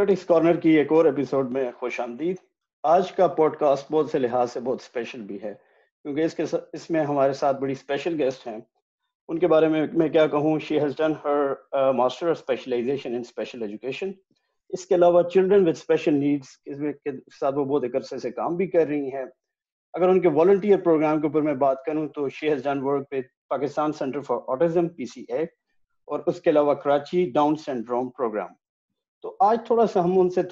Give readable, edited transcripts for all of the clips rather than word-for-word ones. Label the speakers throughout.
Speaker 1: Critics corner की एक और एपिसोड में खुश आमदीद। आज का पॉडकास्ट बहुत से लिहाज से बहुत स्पेशल भी है क्योंकि इसमें हमारे साथ बड़ी स्पेशल गेस्ट हैं। उनके बारे में मैं क्या कहूँ, she has done her master of specialization in special education. इसके अलावा चिल्ड्रन विद स्पेशल नीड्स के साथ वो बहुत एक अरसे से काम भी कर रही हैं। अगर उनके वॉलंटियर प्रोग्राम के ऊपर मैं बात करूँ तो she has done work with Pakistan centre for autism PCA और उसके अलावा कराची डाउन सिंड्रोम प्रोग्राम। तो आज थोड़ा सा हम उनसे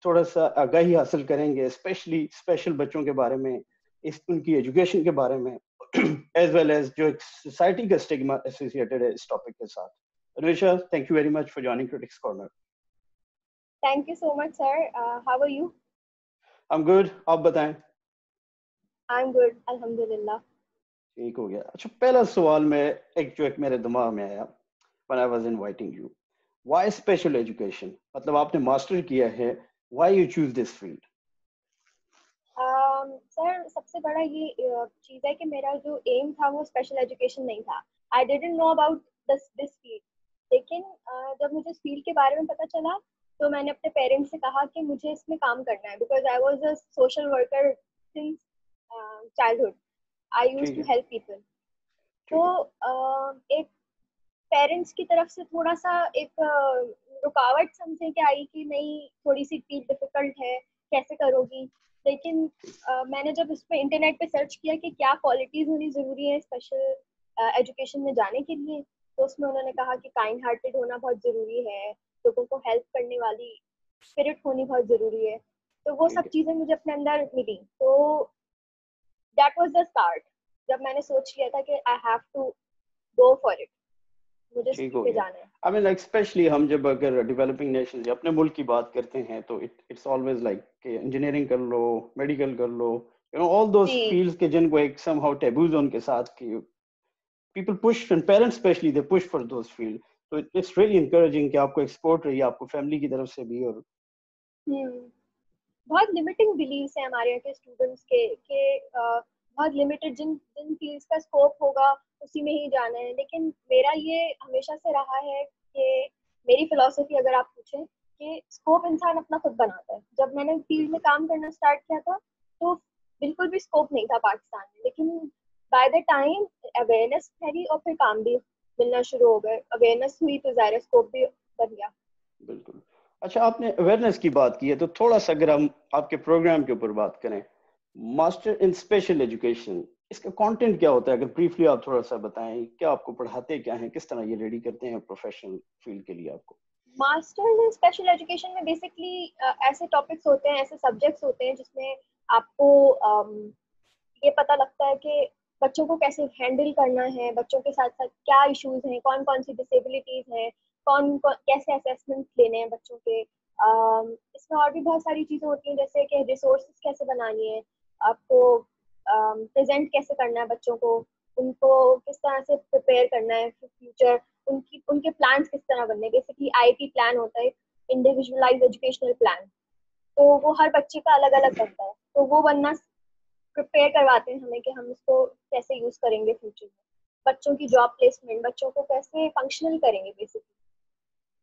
Speaker 1: थोड़ा सा आगाही हासिल करेंगे, स्पेशली स्पेशल बच्चों के बारे में, इस उनकी एजुकेशन के बारे में एज वेल एज जो एक सोसाइटी का स्टिग्मा एसोसिएटेड है इस टॉपिक के साथ। Anusha, thank you very much for joining critics corner.
Speaker 2: Thank you so much, sir. How are you?
Speaker 1: I am good, आप बताएं।
Speaker 2: I'm good, Alhamdulillah.
Speaker 1: ठीक हो गया। अच्छा, पहला सवाल में एक मेरे दिमाग में आया when I was inviting you, why special education? मतलब आपने मास्टर किया है, why you choose this field?
Speaker 2: Sir, सबसे बड़ा ये चीज़ है कि मेरा जो एम था वो स्पेशल एजुकेशन नहीं था। I didn't know about this field. लेकिन जब मुझे इस फील्ड के बारे में पता चला तो मैंने अपने पेरेंट्स से कहा कि मुझे इसमें काम करना है, because I was a social worker since childhood. I used
Speaker 1: ठीक
Speaker 2: टू
Speaker 1: है,
Speaker 2: हेल्प पीपल। तो
Speaker 1: ठीक है,
Speaker 2: एक पेरेंट्स की तरफ से थोड़ा सा एक रुकावट समझे के आई कि नहीं, थोड़ी सी फील्ड डिफिकल्ट है, कैसे करोगी। लेकिन मैंने जब इस पे इंटरनेट पे सर्च किया कि क्या क्वालिटीज होनी जरूरी है स्पेशल एजुकेशन में जाने के लिए, तो उसमें उन्होंने कहा कि काइंड हार्टेड होना बहुत जरूरी है, लोगों को हेल्प करने वाली स्पिरिट होनी बहुत जरूरी है। तो वो
Speaker 1: ठीक
Speaker 2: सब
Speaker 1: है,
Speaker 2: चीजें मुझे अपने अंदर मिली। तो दैट वाज द स्टार्ट, जब मैंने सोच लिया था कि I have to go for it, मुझे इस
Speaker 1: ठीक
Speaker 2: फील्ड
Speaker 1: हो
Speaker 2: पे
Speaker 1: गया।
Speaker 2: जाना है।
Speaker 1: आई मीन लाइक स्पेशली हम जब अगर डेवलपिंग नेशन या अपने मुल्क की बात करते हैं तो इट्स ऑलवेज लाइक कि इंजीनियरिंग कर लो, मेडिकल कर लो, ऑल दोस
Speaker 2: जी
Speaker 1: फील्ड्स के जिनको एक समहाउ टैबूज उनके साथ कि people push and parents specially they push for those field. तो इट्स रियली इनकरेजिंग कि आपको एक्सपोर्ट रही है आपको फैमिली की तरफ से भी। और
Speaker 2: हम्म बहुत लिमिटिंग बिलीव्स हैं हमारे यहाँ के स्टूडेंट्स के बहुत लिमिटेड, जिन जिन फील्ड्स का स्कोप होगा उसी में ही जाना है। लेकिन मेरा ये हमेशा से रहा है कि मेरी फिलॉसफी अगर आप पूछें कि स्कोप इंसान अपना खुद बनाता है। जब मैंने फील्ड में
Speaker 1: बिल्कुल,
Speaker 2: काम करना स्टार्ट किया था तो बिल्कुल भी स्कोप नहीं था पाकिस्तान में, लेकिन बाय द टाइम अवेयरनेस फैली और फिर काम भी मिलना शुरू हो गए। अवेयरनेस हुई तो ज़ाहिर स्कोप भी बन गया।
Speaker 1: बिल्कुल। अच्छा, आपने अवेयरनेस की बात की है तो थोड़ा सा अगर हम आपके प्रोग्राम के ऊपर बात करें, मास्टर इन स्पेशल एजुकेशन, इसका कंटेंट क्या होता है? अगर ब्रीफली आप थोड़ा सा बताएं, क्या आपको पढ़ाते क्या हैं, किस तरह ये रेडी करते हैं प्रोफेशनल फील्ड के लिए आपको?
Speaker 2: मास्टर्स इन स्पेशल एजुकेशन में बेसिकली ऐसे टॉपिक्स होते हैं, ऐसे सब्जेक्ट्स होते हैं जिसमें आपको ये पता लगता है कि बच्चों को कैसे हैंडल करना है, बच्चों के साथ साथ क्या इश्यूज हैं, कौन कौन सी डिसेबिलिटीज हैं, कैसे असेसमेंट लेने हैं बच्चों के। इसमें और भी बहुत सारी चीज़ें होती हैं, जैसे कि रिसोर्सेज कैसे बनानी है आपको, प्रेजेंट कैसे करना है बच्चों को, उनको किस तरह से प्रिपेयर करना है फ्यूचर, उनके प्लान्स किस तरह बनने। बेसिकली IEP प्लान होता है, इंडिविजुअलाइज एजुकेशनल प्लान। तो वो हर बच्चे का अलग अलग बनता है, तो वो बनना प्रिपेयर करवाते हैं हमें कि हम इसको कैसे यूज करेंगे फ्यूचर में, बच्चों की जॉब प्लेसमेंट, बच्चों को कैसे फंक्शनल करेंगे बेसिकली।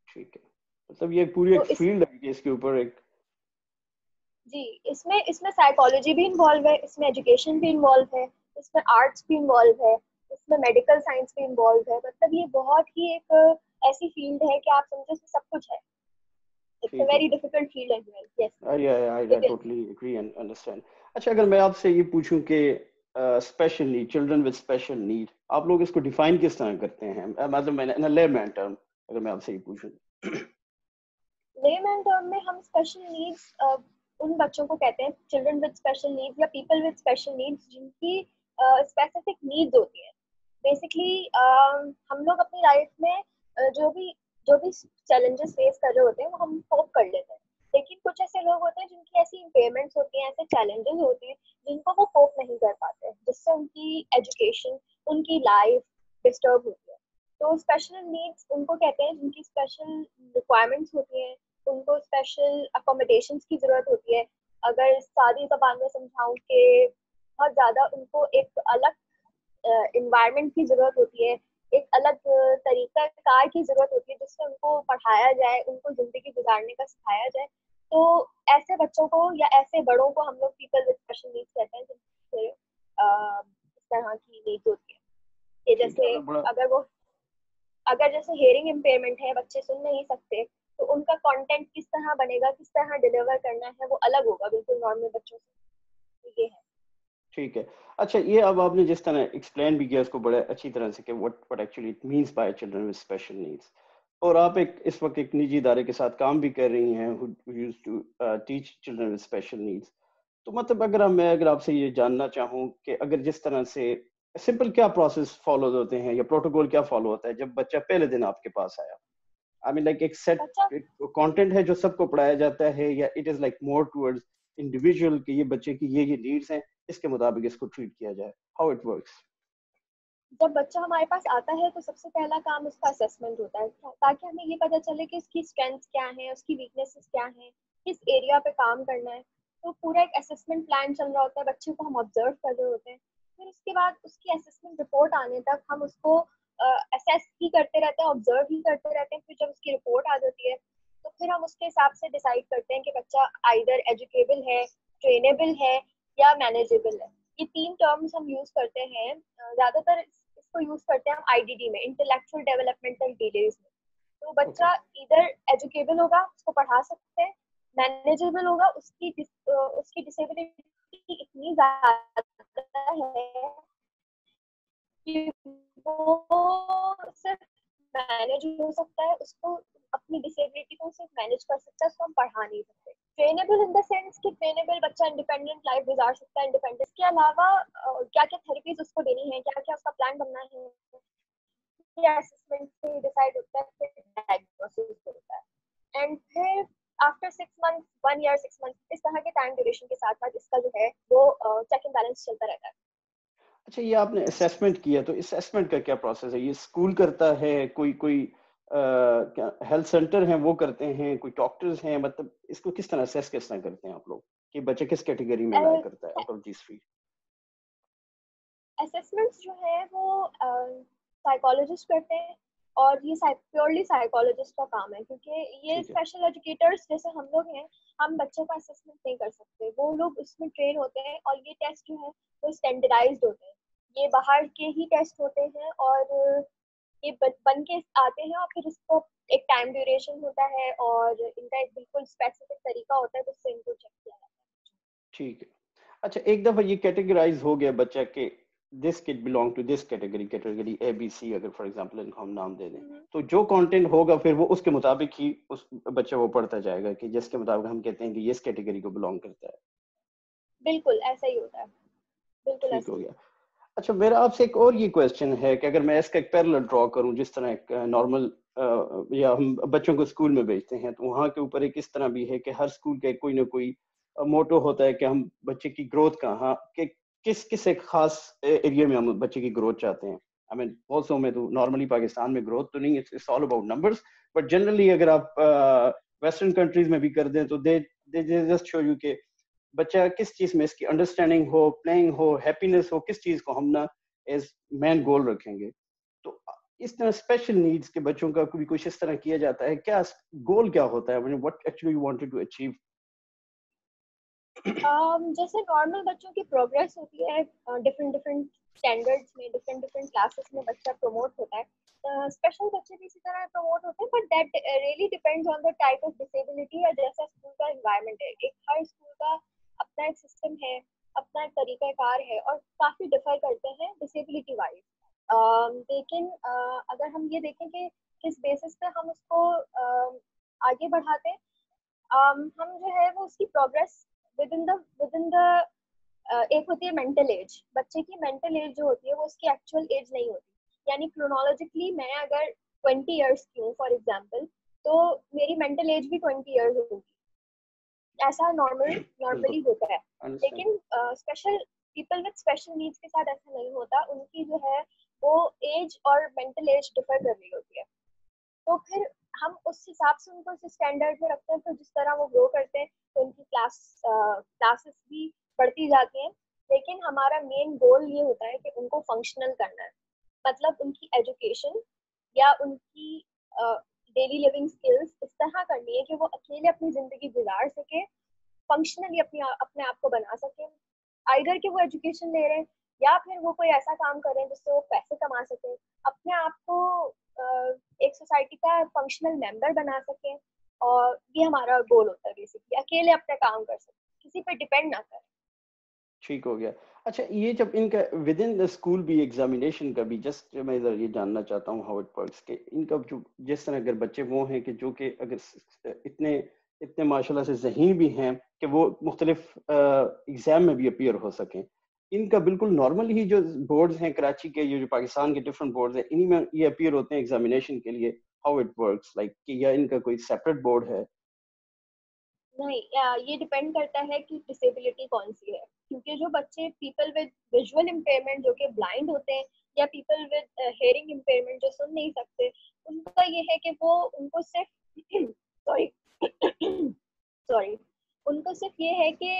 Speaker 1: ठीक है, मतलब ये पूरी
Speaker 2: तो
Speaker 1: एक
Speaker 2: इस
Speaker 1: फील्ड है कि इसके ऊपर एक।
Speaker 2: जी, इसमें इसमें साइकोलॉजी भी इन्वॉल्व है, इसमें एजुकेशन भी इन्वॉल्व है, इसमें आर्ट्स भी इन्वॉल्व है, इसमें मेडिकल साइंस भी इन्वॉल्व है। मतलब ये बहुत ही एक ऐसी फील्ड है कि आप समझो इसमें सब कुछ है। इट्स अ
Speaker 1: ठीक है,
Speaker 2: very difficult field as well. Yes,
Speaker 1: I
Speaker 2: it is.
Speaker 1: Totally agree and understand. अच्छा, अगर मैं आपसे ये पूछूं कि special need, children with special need, आप लोग इसको डिफाइन किस तरह करते हैं? मतलब मैंने इन लेमैन टर्म अगर मैं आपसे ये पूछूं।
Speaker 2: लेमैन टर्म में हम स्पेशल नीड्स उन बच्चों को कहते हैं, चिल्ड्रन विद स्पेशल नीड्स या पीपल विद स्पेशल नीड्स, जिनकी स्पेसिफिक नीड्स होती है। बेसिकली हम लोग अपनी लाइफ में जो भी चैलेंजेस फेस कर रहे होते हैं वो हम कोप कर लेते हैं। लेकिन कुछ ऐसे लोग होते हैं जिनकी ऐसी इम्पेयरमेंट्स होती हैं, ऐसे चैलेंजेस होते हैं जिनको वो कोप नहीं कर पाते, जिससे उनकी एजुकेशन, उनकी लाइफ डिस्टर्ब होती है। तो स्पेशल नीड्स उनको कहते हैं जिनकी स्पेशल रिक्वायरमेंट्स होती हैं, उनको स्पेशल अकोमोडेशंस की जरूरत होती है। अगर सादी जबान में समझाऊं कि बहुत ज्यादा उनको एक अलग इन्वायरमेंट की जरूरत होती है, एक अलग तरीका कार की जरूरत होती है जिससे उनको पढ़ाया जाए, उनको जिंदगी गुजारने का सिखाया जाए। तो ऐसे बच्चों को या ऐसे बड़ों को हम लोग पीपल विद स्पेशल नीड्स कहते हैं, जिनसे इस तरह की नीड्स होती है कि
Speaker 1: ठीक है,
Speaker 2: जैसे
Speaker 1: बड़ा
Speaker 2: अगर वो अगर जैसे हेयरिंग इम्पेयरमेंट है, बच्चे सुन नहीं सकते, तो उनका कंटेंट किस तरह बनेगा, किस तरह डिलीवर करना है, वो अलग होगा बिल्कुल नॉर्मल बच्चों से। तो ये है।
Speaker 1: ठीक है। अच्छा, ये अब आपने जिस तरह एक्सप्लेन भी किया उसको बड़े अच्छी तरह से कि what actually it means by children with special needs, और आप एक इस वक्त एक निजी इदारे के साथ काम भी कर रही हैं who used to teach children with special needs. तो मतलब अगर आपसे ये जानना चाहूँ कि अगर जिस तरह से सिंपल क्या प्रोसेस फॉलो होते हैं या प्रोटोकॉल क्या फॉलो होता है जब बच्चा पहले दिन आपके पास आया? आई मीन लाइक एक सेट
Speaker 2: बच्चा
Speaker 1: कंटेंट है जो सबको पढ़ाया जाता है, या it is like more towards individual कि ये बच्चे की ये नीड्स हैं, इसके मुताबिक इसको ट्रीट किया जाए, हाउ इट वर्क्स?
Speaker 2: जब बच्चा हमारे पास आता है तो सबसे पहला काम उसका असेसमेंट होता है, ताकि हमें ये पता चले कि उसकी स्ट्रेंथ्स क्या हैं, उसकी वीकनेसेस क्या हैं, किस एरिया पे काम करना है। तो पूरा एक असेसमेंट प्लान चल रहा होता है, बच्चे को हम ऑब्जर्व कर रहे होते हैं। फिर उसके बाद उसकी असेसमेंट रिपोर्ट आने तक हम उसको असेस ही करते रहते हैं, ऑब्जर्व ही करते रहते हैं। फिर जब उसकी रिपोर्ट आ जाती है तो फिर हम उसके हिसाब से डिसाइड करते हैं कि बच्चा आइदर एजुकेबल है, ट्रेनेबल है या मैनेजेबल है। ये तीन टर्म्स हम यूज करते हैं, ज्यादातर इसको यूज करते हैं हम आईडीडी में, इंटेलेक्चुअल डेवलपमेंटल डिलेज में। तो
Speaker 1: ओके।
Speaker 2: बच्चा इधर एजुकेबल होगा, उसको पढ़ा सकते हैं, मैनेजेबल होगा, उसकी डिसेबिलिटी इतनी ज्यादा है कि वो सिर्फ मैनेज हो सकता है, उसको अपनी डिसेबिलिटी को सिर्फ मैनेज कर सकता है, उसको हम पढ़ा नहीं सकते। ट्रेनेबल इन द सेंस कि ट्रेनेबल बच्चा इंडिपेंडेंट लाइफ गुजार सकता है, इंडिपेंडेंस के अलावा क्या क्या थेरेपीज उसको देनी है, क्या क्या उसका प्लान बनना है, ये असेसमेंट से डिसाइड होता है, फिर डायग्नोसिस होता है। एंड फिर आफ्टर 6 मंथ, 1 ईयर, 6 मंथ, इस तरह के टाइम ड्यूरेशन के साथ साथ इसका जो है वो चेक एंड बैलेंस चलता रहता है।
Speaker 1: अच्छा, ये आपने असेसमेंट किया तो इस असेसमेंट का क्या प्रोसेस है? ये स्कूल करता है, कोई कोई क्या हेल्थ सेंटर हैं वो करते हैं, कोई डॉक्टर्स हैं, मतलब इसको किस तरह असेस किस तरह करते हैं आप लोग कि बच्चे किस कैटेगरी में लाया करता है out of this three?
Speaker 2: Assessments जो है वो साइकोलॉजिस्ट करते हैं, और ये प्योरली साइकोलॉजिस्ट का काम है, क्योंकि ये
Speaker 1: ठीक है।
Speaker 2: स्पेशल एजुकेटर्स जैसे हम लोग हैं, हम बच्चों का असेसमेंट नहीं कर सकते। वो लोग उसमें ट्रेन होते हैं, और ये टेस्ट जो है वो स्टैंडर्डाइज्ड होते हैं। ये बाहर के ही टेस्ट होते हैं, और ये बन के आते हैं, और फिर इसको एक टाइम ड्यूरेशन होता है, और इनका एक बिल्कुल स्पेसिफिक तरीका होता है जिससे इनको चेक किया जाता
Speaker 1: ठीक है। अच्छा, एक दफा ये कैटेगराइज हो गया बच्चा के this kid belong to this category, category A B C, अगर फॉर एग्जांपल इनको हम नाम दे दें,
Speaker 2: है।
Speaker 1: तो जो कंटेंट होगा फिर वो उसके मुताबिक ही उस बच्चा वो पढ़ता जाएगा कि जिसके मुताबिक हम कहते हैं कि ये इस कैटेगरी को बिलोंग करता है।
Speaker 2: बिल्कुल ऐसा ही होता है, बिल्कुल
Speaker 1: ठीक
Speaker 2: ऐसा
Speaker 1: हो
Speaker 2: ही
Speaker 1: गया।
Speaker 2: होता
Speaker 1: अच्छा, मेरा आपसे एक और ये क्वेश्चन है कि अगर मैं इसका एक पैरेलल ड्रॉ करूं, जिस तरह एक नॉर्मल या हम बच्चों को स्कूल में भेजते हैं तो वहाँ के ऊपर एक इस तरह भी है कि हर स्कूल का कोई ना कोई मोटो होता है कि हम बच्चे की ग्रोथ कहाँ कि किस किस एक खास एरिया में हम बच्चे की ग्रोथ चाहते हैं। आई मीन ऑल्सो में तो नॉर्मली पाकिस्तान में ग्रोथ तो नहीं, it's all about numbers, but generally अगर आप वेस्टर्न कंट्रीज में भी कर दें तो दे जस्ट शो यू के बच्चा किस चीज में इसकी अंडरस्टैंडिंग हो, प्लेइंग हो, हैप्पीनेस हो, किस चीज को हम ना एज मेन गोल रखेंगे। तो इस तरह स्पेशल नीड्स के बच्चों का कभी कुछ इस तरह किया जाता है क्या? गोल क्या होता है, what actually you wanted to achieve?
Speaker 2: जैसे नॉर्मल बच्चों की प्रोग्रेस होती है डिफरेंट डिफरेंट स्टैंडर्ड्स में, डिफरेंट डिफरेंट क्लासेस में बच्चा प्रमोट होता है। स्पेशल बच्चे भी इसी तरह प्रमोट होते हैं, but that really depends on the type of disability, या जैसा स्कूल का एनवायरनमेंट है। एक हर स्कूल का अपना एक सिस्टम है, अपना एक तरीकाकार है, और काफी डिफर करते हैं डिसेबिलिटी वाइज। लेकिन अगर हम ये देखें कि किस बेसिस पे हम उसको आगे बढ़ाते हैं, हम जो है वो उसकी प्रोग्रेस विद इन द एक होती है मेंटल एज। बच्चे की मेंटल एज जो होती है वो उसकी एक्चुअल एज नहीं होती। यानी क्रोनोलॉजिकली मैं अगर 20 ईयर्स की हूँ फॉर एग्जाम्पल, तो मेरी मेंटल एज भी 20 ईयर्स होगी। ऐसा
Speaker 1: बिल्कुल
Speaker 2: नॉर्मली होता है।
Speaker 1: अंडरस्टैंड।
Speaker 2: लेकिन special people with special needs के साथ ऐसा नहीं होता, उनकी जो है वो एज और मेंटल एज डिफर कर रही होती है। तो फिर हम उस हिसाब से उनको उस स्टैंडर्ड में रखते हैं, तो जिस तरह वो ग्रो करते हैं तो उनकी क्लासेस भी बढ़ती जाती हैं। लेकिन हमारा मेन गोल ये होता है कि उनको फंक्शनल करना है। मतलब उनकी एजुकेशन या उनकी डेली लिविंग स्किल्स इस तरह करनी है कि वो अकेले अपनी जिंदगी गुजार सके, फंक्शनली अपने आप को बना सके। आइदर कि वो एजुकेशन ले रहे हैं या फिर वो कोई ऐसा काम कर रहे हैं जिससे वो पैसे कमा सके, अपने आप को एक सोसाइटी का फंक्शनल मेंबर बना सके। और ये हमारा गोल होता है बेसिकली, अकेले अपना काम कर सके, किसी पे डिपेंड ना करें।
Speaker 1: ठीक हो गया। अच्छा, ये जब इनका विद इन द स्कूल भी एग्जामिनेशन का भी, जस्ट मैं इधर ये जानना चाहता हूँ हाउ इट वर्क्स के इनका जो जिस तरह अगर बच्चे वो हैं कि जो कि अगर इतने इतने माशाल्लाह से ज़हीन भी हैं कि वो मुख्तलिफ एग्जाम में भी अपीयर हो सकें, इनका बिल्कुल नॉर्मल ही जो बोर्ड्स हैं कराची के, ये जो पाकिस्तान के डिफरेंट बोर्ड्स हैं, इन्हीं में ये अपीयर होते हैं एग्जामिनेशन के लिए, हाउ इट वर्क्स लाइक कि या इनका कोई सेपरेट बोर्ड है?
Speaker 2: नहीं, ये डिपेंड करता है कि डिसेबिलिटी कौन सी है, क्योंकि जो बच्चे पीपल विद विजुअल इम्पेयरमेंट जो कि ब्लाइंड होते हैं, या पीपल विद हेयरिंग इम्पेयरमेंट जो सुन नहीं सकते, उनका ये है कि वो उनको सिर्फ सॉरी सॉरी उनको सिर्फ ये है कि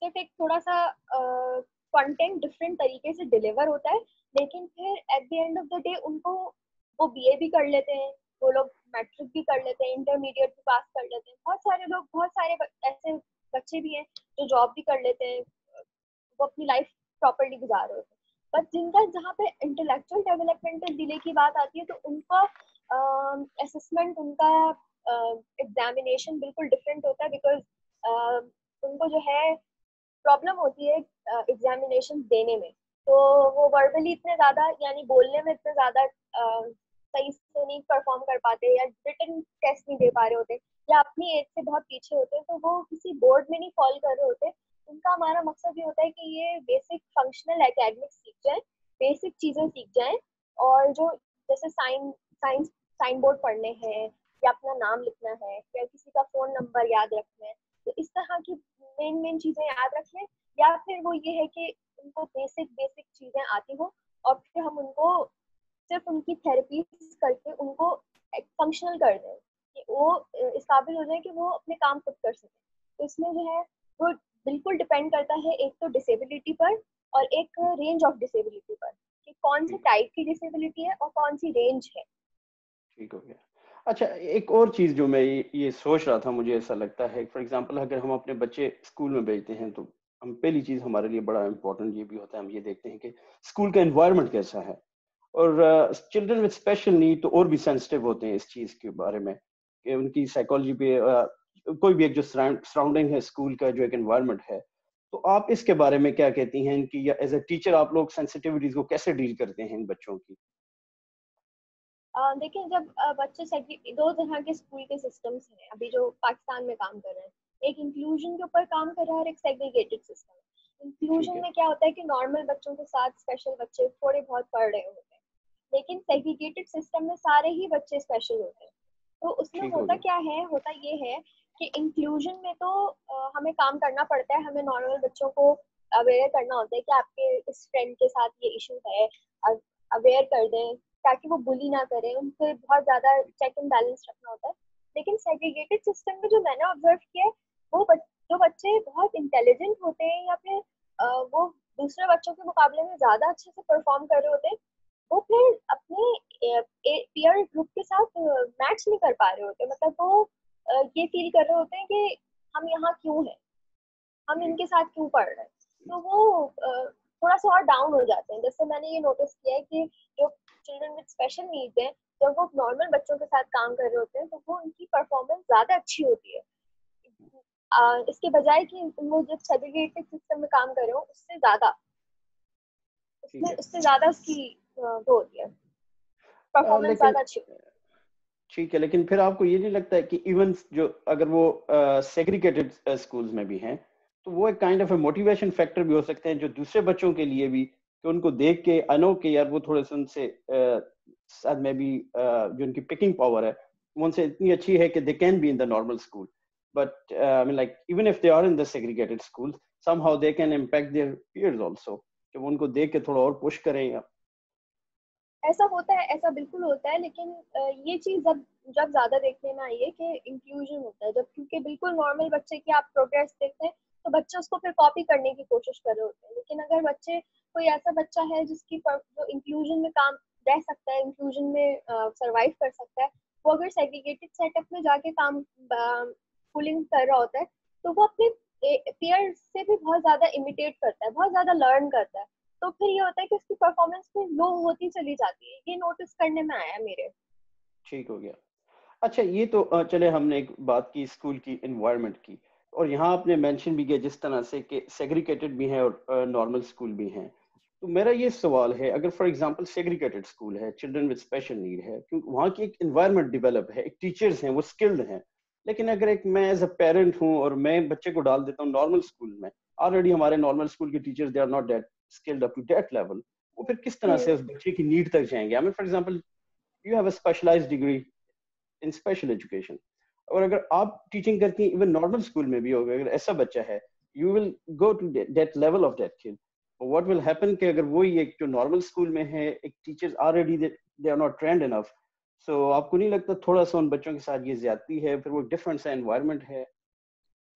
Speaker 2: सिर्फ एक थोड़ा सा कंटेंट डिफरेंट तरीके से डिलीवर होता है, लेकिन फिर at the end of the day उनको वो बीए भी कर लेते हैं, वो लोग मैट्रिक भी कर लेते हैं, इंटरमीडिएट भी पास कर लेते हैं। बहुत सारे लोग, बहुत सारे ऐसे बच्चे भी हैं जो जॉब भी कर लेते हैं, वो अपनी लाइफ प्रॉपरली गुजार रहे होते हैं। बट जिनका, जहाँ पे इंटेलेक्चुअल डेवलपमेंटल डिले की बात आती है, तो उनका असेसमेंट, उनका एग्जामिनेशन बिल्कुल डिफरेंट होता है, बिकॉज उनको जो है प्रॉब्लम होती है एग्जामिनेशन देने में। तो वो वर्बली इतने ज़्यादा, यानी बोलने में इतने ज़्यादा सही से नहीं परफॉर्म कर पाते, या रिटन टेस्ट नहीं दे पा रहे होते, या अपनी एज से बहुत पीछे होते हैं, तो वो किसी बोर्ड में नहीं फॉलो कर रहे होते। उनका, हमारा मकसद ये होता है कि ये बेसिक फंक्शनल एकेडमिक्स सीख जाए, बेसिक चीज़ें सीख जाएं। और जो जैसे साइंस साइन बोर्ड पढ़ने हैं, या अपना नाम लिखना है, या किसी का फ़ोन नंबर याद रखना है, तो इस तरह की मेन मेन चीज़ें याद रख लें। या फिर वो ये है कि उनको बेसिक बेसिक चीज़ें आती हो, और फिर हम उनको सिर्फ उनकी थेरेपी करके उनको फंक्शनल कर दें, कि वो इस काबिल हो जाए कि वो अपने काम खुद कर सकें। तो इसमें जो है वो बिल्कुल डिपेंड करता है, एक तो डिसेबिलिटी पर, और एक रेंज ऑफ डिसेबिलिटी पर, कि कौन से
Speaker 1: ठीक
Speaker 2: टाइप की डिसेबिलिटी है और कौन सी रेंज है।
Speaker 1: ठीक हो गया। अच्छा, एक और चीज़ जो मैं ये सोच रहा था, मुझे ऐसा लगता है, फॉर एग्जांपल अगर हम अपने बच्चे स्कूल में भेजते हैं तो हम पहली चीज़ हमारे लिए बड़ा इंपॉर्टेंट ये भी होता है, हम ये देखते हैं कि स्कूल का एनवायरनमेंट कैसा है। और चिल्ड्रन विद स्पेशल नीड तो और भी सेंसिटिव होते हैं इस चीज़ के बारे में कि उनकी साइकोलॉजी पे कोई भी एक जो सराउंडिंग है स्कूल का, जो एक एनवायरनमेंट है, तो आप इसके बारे में क्या कहती हैं कि या एज ए टीचर आप लोग सेंसिटिविटीज को कैसे डील करते हैं इन बच्चों की?
Speaker 2: देखिए, जब बच्चे दो तरह के स्कूल के सिस्टम्स हैं अभी जो पाकिस्तान में काम कर रहे हैं। एक इंक्लूजन के ऊपर काम कर रहा है और एक सेग्रीगेटेड सिस्टम है।
Speaker 1: ठीक
Speaker 2: इंक्लूजन
Speaker 1: है।
Speaker 2: में क्या होता है कि नॉर्मल बच्चों के साथ स्पेशल बच्चे थोड़े बहुत पढ़ रहे होते हैं, लेकिन सेग्रीगेटेड सिस्टम में सारे ही बच्चे स्पेशल होते हैं। तो उसमें
Speaker 1: ठीक हो
Speaker 2: होता
Speaker 1: गया।
Speaker 2: क्या है, होता ये है कि इंक्लूजन में तो हमें काम करना पड़ता है, हमें नॉर्मल बच्चों को अवेयर करना होता है कि आपके इस फ्रेंड के साथ ये इशू है, अवेयर कर दें ताकि वो बुली ना करें, उनको बहुत ज्यादा चेक एंड बैलेंस रखना होता है। लेकिन सेग्रीगेटेड सिस्टम में जो मैंने ऑब्जर्व किया है, जो बच्चे बहुत इंटेलिजेंट होते हैं, या फिर वो दूसरे बच्चों के मुकाबले में ज्यादा अच्छे से परफॉर्म कर रहे होते हैं, वो फिर अपने पीयर ग्रुप के साथ मैच नहीं कर पा रहे होते। मतलब वो ये फील कर रहे होते हैं कि हम यहाँ क्यों हैं, हम
Speaker 1: जी।
Speaker 2: इनके साथ क्यों पढ़ रहे हैं। तो वो थोड़ा सा और डाउन हो जाते हैं। जैसे मैंने ये नोटिस किया है कि जो चिल्ड्रन विद स्पेशल नीड्स हैं, जब वो नॉर्मल बच्चों के साथ काम कर रहे होते हैं, तो वो उनकी परफॉर्मेंस ज्यादा अच्छी होती है, इसके बजाय कि वो जब सेग्रीगेटेड सिस्टम में काम कर रहे हो उससे ज्यादा,
Speaker 1: ठीक
Speaker 2: उसमें
Speaker 1: है।
Speaker 2: उससे ज्यादा उसकी वो होती है, परफॉर्मेंस
Speaker 1: लेकिन
Speaker 2: ज्यादा अच्छी होती
Speaker 1: ठीक है, लेकिन फिर आपको ये नहीं लगता है कि इवन जो अगर वो सेग्रीगेटेड स्कूल्स में भी हैं, तो वो एक kind of a motivation factor भी हो सकते हैं जो दूसरे बच्चों के लिए भी, कि उनको देख के अनो के यार वो थोड़े से उनसे शायद में भी जो उनकी पिकिंग पावर है वो उनसे इतनी अच्छी है कि they can be in the normal school, but I mean like even if they are in the segregated school somehow they can impact their peers also, कि वो उनको देख के थोड़ा और पुश करें या?
Speaker 2: है। ऐसा होता है, ऐसा बिल्कुल होता है, लेकिन ये चीज जब जब ज्यादा देखने में आई है कि इंक्लूजन होता है, जब क्योंकि बिल्कुल नॉर्मल बच्चे की आप प्रोग्रेस देखते हैं, तो बच्चे उसको फिर कॉपी करने की कोशिश कर रहे होते हैं। लेकिन अगर बच्चे कोई ऐसा बच्चा है जिसकी जो इंक्लूजन में काम रह सकता है, इंक्लूजन में सरवाइव कर सकता है, वो अगर सेग्रीगेटेड सेटअप में जाके काम स्कूलिंग कर रहा होता है तो वो अपने पेयर से भी बहुत ज्यादा इमिटेट करता है, बहुत ज्यादा लर्न करता है। तो फिर ये होता है कि उसकी परफॉर्मेंस भी लो होती चली जाती है। ये नोटिस करने में आया मेरे।
Speaker 1: ठीक हो गया। अच्छा, ये तो चले हमने एक बात की स्कूल की एनवायरनमेंट की, और यहाँ आपने मेंशन भी किया जिस तरह से कि सेग्रीगेटेड भी हैं और नॉर्मल स्कूल भी हैं। तो मेरा ये सवाल है, अगर फॉर एग्जांपल सेग्रीगेटेड स्कूल है, चिल्ड्रन विद स्पेशल नीड है, क्योंकि वहाँ की एक एनवायरनमेंट डेवलप है, एक टीचर्स हैं वो स्किल्ड हैं, लेकिन अगर एक मैं एज अ पेरेंट हूँ और मैं बच्चे को डाल देता हूँ नॉर्मल स्कूल में, ऑलरेडी हमारे नॉर्मल स्कूल के teachers they are not that skilled up to that level, वो फिर किस तरह से उस बच्चे की नीड तक जाएंगे? I mean for example you have a specialized degree in special education, और अगर आप टीचिंग करती हैं इवन नॉर्मल स्कूल में भी, होगा अगर ऐसा बच्चा है, you will go to that level of that kid, what will happen कि अगर वो ही एक जो नॉर्मल स्कूल में है, एक teachers already they are not trained enough, so आपको नहीं लगता थोड़ा सा उन बच्चों के साथ ये ज्यादती है, फिर वो डिफरेंट सा एनवायरनमेंट है?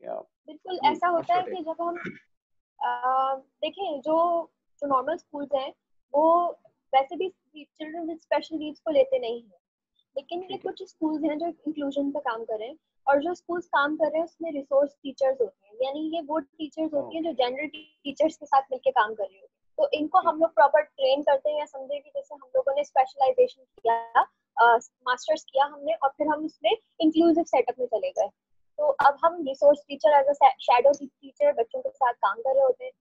Speaker 1: या
Speaker 2: बिल्कुल
Speaker 1: आई मीन
Speaker 2: ऐसा
Speaker 1: व्हाट्स
Speaker 2: होता
Speaker 1: योर
Speaker 2: है
Speaker 1: टेक?
Speaker 2: कि जब हम देखें, जो जो नॉर्मल स्कूल्स हैं वो वैसे भी चिल्ड्रन विद स्पेशल नीड्स को लेते नहीं हैं, लेकिन ये
Speaker 1: ठीक है।
Speaker 2: कुछ स्कूल्स हैं जो इंक्लूजन पे काम कर रहे हैं। और जो स्कूल्स काम कर रहे हैं उसमें रिसोर्स टीचर्स होते हैं, यानी ये वो टीचर्स
Speaker 1: ओ,
Speaker 2: होती हैं जो जनरल टीचर्स के साथ मिलकर काम कर रही होती हैं। तो इनको
Speaker 1: ठीक
Speaker 2: हम लोग प्रॉपर ट्रेन करते हैं, या समझे कि जैसे हम लोगों ने स्पेशलाइजेशन किया, मास्टर्स किया हमने, और फिर हम उसमें इंक्लूसिव सेटअप में चले गए। तो अब हम resource teacher as a shadow teacher बच्चों के साथ काम कर रहे होते हैं।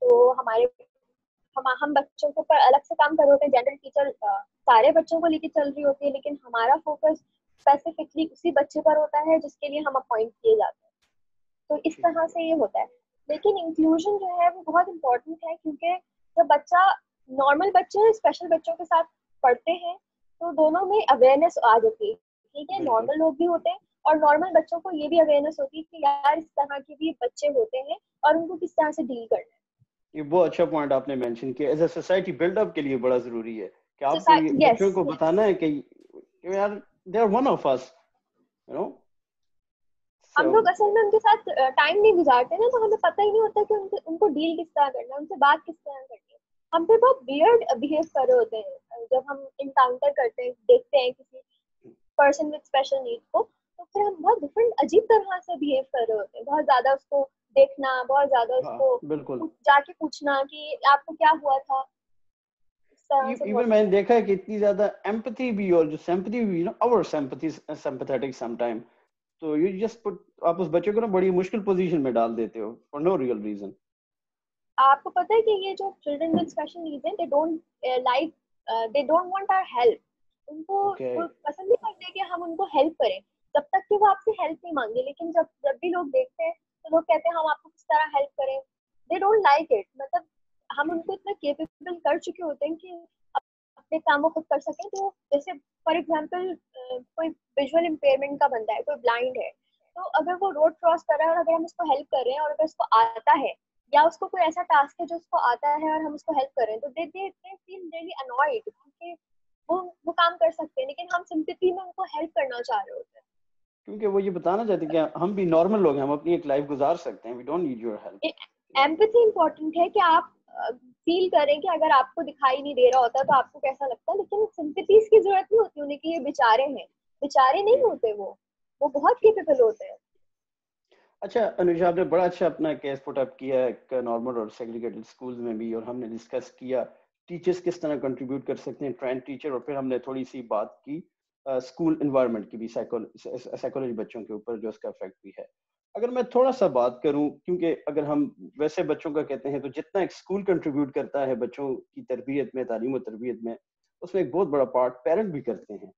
Speaker 2: तो हम बच्चों के ऊपर अलग से काम कर रहे होते हैं। जनरल टीचर सारे बच्चों को लेके चल रही होती है, लेकिन हमारा फोकस स्पेसिफिकली उसी बच्चे पर होता है जिसके लिए हम अपॉइंट किए जाते हैं। तो इस
Speaker 1: ठीक
Speaker 2: तरह
Speaker 1: है।
Speaker 2: से ये होता है। लेकिन इंक्लूजन जो है वो बहुत इंपॉर्टेंट है, क्योंकि जब बच्चा नॉर्मल बच्चे स्पेशल बच्चों के साथ पढ़ते हैं तो दोनों में अवेयरनेस आ जाती है। ठीक है,
Speaker 1: बिल्कुल।
Speaker 2: नॉर्मल लोग भी होते हैं और नॉर्मल बच्चों को ये भी अवेयरनेस होती है कि यार इस तरह के भी बच्चे होते हैं और उनको किस तरह से डील करना
Speaker 1: ये बहुत अच्छा पॉइंट आपने मेंशन किया, एज अ सोसाइटी बिल्डअप के लिए बड़ा जरूरी है कि आपको
Speaker 2: है।
Speaker 1: ये
Speaker 2: यस,
Speaker 1: बच्चों को बताना है कि यार they are one of us, you know. So
Speaker 2: हम लोग असल में उनके साथ टाइम नहीं गुजारते ना, तो हमें पता ही नहीं होता कि उनको डील किस तरह करना है, उनसे बात किस तरह करनी है। हम पे बहुत वियर्ड बिहेव कर रहे होते हैं जब हम इनकाउंटर करते हैं, देखते हैं किसी पर्सन विद स्पेशल नीड को, तो फिर हम बहुत डिफरेंट अजीब तरह से बिहेव कर रहे होते हैं। बहुत ज्यादा उसको देखना, बहुत ज्यादा
Speaker 1: हाँ,
Speaker 2: उसको
Speaker 1: बिल्कुल।
Speaker 2: जाके पूछना कि आपको क्या हुआ था, इस तरह से
Speaker 1: इवन
Speaker 2: बहुत
Speaker 1: मैंने
Speaker 2: होता है।
Speaker 1: देखा है कि इतनी ज्यादा एम्पैथी भी, और जो सिंपैथी भी, ना our sympathy sympathetic some time, तो यू जस्ट पुट, आप उस बच्चे को ना बड़ी मुश्किल पोजीशन में डाल देते हो फॉर नो रियल रीजन।
Speaker 2: आपको पता है कि ये जो चिल्ड्रन विद स्पेशल नीड्स हैं, they don't like, they don't want our help. उनको
Speaker 1: ओके।
Speaker 2: वो पसंद नहीं करते कि हम उनको हेल्प करें, जब तक कि वो आपसे हेल्प नहीं मांगे। लेकिन जब जब भी लोग देखते हैं तो लोग कहते हैं हम आपको किस तरह हेल्प करें। दे डोंट लाइक इट। मतलब हम
Speaker 1: ठीक है।
Speaker 2: उनको इतना केपेबल कर चुके होते हैं कि अपने काम वो खुद कर सकें। तो जैसे फॉर एग्जाम्पल कोई विजुअल इम्पेयरमेंट का बंदा है, कोई ब्लाइंड है, तो अगर वो रोड क्रॉस कर रहा है और अगर हम उसको हेल्प कर रहे हैं और अगर उसको आता है, या उसको कोई ऐसा टास्क है जो उसको आता है और हम उसको हेल्प करें, तो दे दे दे फील रियली अनॉयड, क्योंकि वो काम कर सकते हैं लेकिन हम सिंपैथी में उनको हेल्प करना चाह रहे होते
Speaker 1: क्योंकि वो ये बताना चाहते हैं कि हम भी नॉर्मल लोग हैं, हम अपनी एक लाइफ गुजार सकते हैं, we don't need your help.
Speaker 2: हैं। एम्पैथी इंपॉर्टेंट है कि आप फील करें कि अगर आपको दिखाई नहीं दे रहा होता तो आपको कैसा लगता है, लेकिन सिंपैथीज की जरूरत नहीं होती उन्हें कि ये बेचारे हैं। बेचारे नहीं
Speaker 1: ठीक।
Speaker 2: होते वो बहुत
Speaker 1: ठीक।
Speaker 2: केपेबल होते हैं।
Speaker 1: अच्छा अनुजा, आपने बड़ा अच्छा अपना केस पुट अप किया है नॉर्मल और सेग्रीगेटेड स्कूल्स में भी, और हमने डिस्कस किया टीचर्स किस तरह कंट्रीब्यूट कर सकते हैं, ट्रेंड टीचर, और फिर हमने थोड़ी सी बात की स्कूल एनवायरनमेंट की भी, साइकोलॉजी बच्चों के ऊपर जो उसका इफेक्ट भी है। अगर मैं थोड़ा सा बात करूं, क्योंकि अगर हम वैसे बच्चों का कहते हैं तो जितना एक स्कूल कंट्रीब्यूट करता है बच्चों की तरबियत में, तालीम और तरबियत में, उसमें एक बहुत बड़ा पार्ट पेरेंट भी करते हैं।